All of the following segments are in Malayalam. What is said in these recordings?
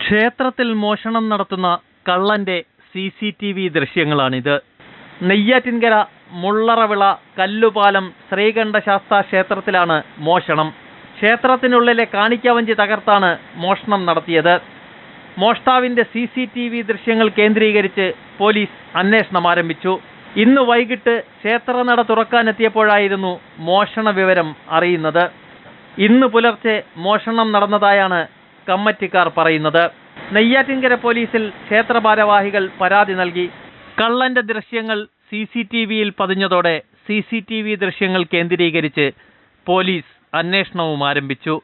ക്ഷേത്രത്തിൽ മോഷണം നടത്തുന്ന കള്ളന്റെ CCTV ദൃശ്യങ്ങളാണിത്. നെയ്യാറ്റിൻകര മുള്ളറവിള കല്ലുപാലം ശ്രീകണ്ഠശാസ്താ ക്ഷേത്രത്തിലാണ് മോഷണം. ക്ഷേത്രത്തിനുള്ളിലെ കാണിക്കവഞ്ചി തകർത്താണ് മോഷണം നടത്തിയത്. മോഷ്ടാവിന്റെ CCTV ദൃശ്യങ്ങൾ കേന്ദ്രീകരിച്ച് പോലീസ് അന്വേഷണം ആരംഭിച്ചു. ഇന്ന് വൈകിട്ട് ക്ഷേത്രനട തുറക്കാനെത്തിയപ്പോഴായിരുന്നു മോഷണ വിവരം അറിയുന്നത്. ഇന്ന് പുലർച്ചെ മോഷണം നടന്നതായാണ് കമ്മിറ്റിക്കാർ പറയുന്നത്. നെയ്യാറ്റിൻകര പോലീസിൽ ക്ഷേത്ര ഭാരവാഹികൾ പരാതി നൽകി. കള്ളന്റെ ദൃശ്യങ്ങൾ CCTVയിൽ പതിഞ്ഞതോടെ CCTV ദൃശ്യങ്ങൾ കേന്ദ്രീകരിച്ച് പോലീസ് അന്വേഷണവും ആരംഭിച്ചു.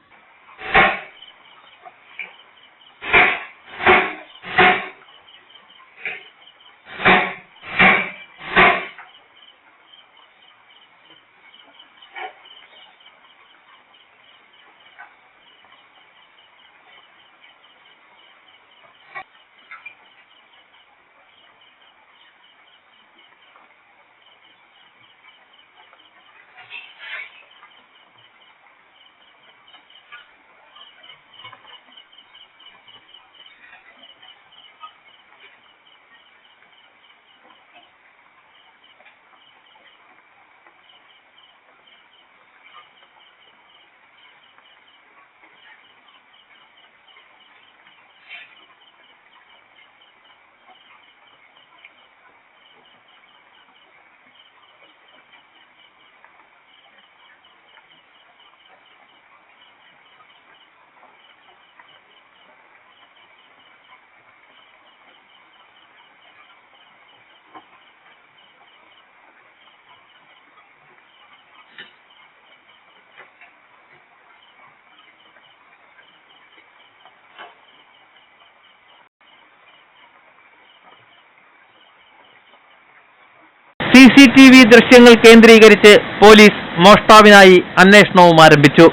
CCTV ദൃശ്യങ്ങൾ കേന്ദ്രീകരിച്ച് പോലീസ് മോഷ്ടാവിനായി അന്വേഷണവും ആരംഭിച്ചു.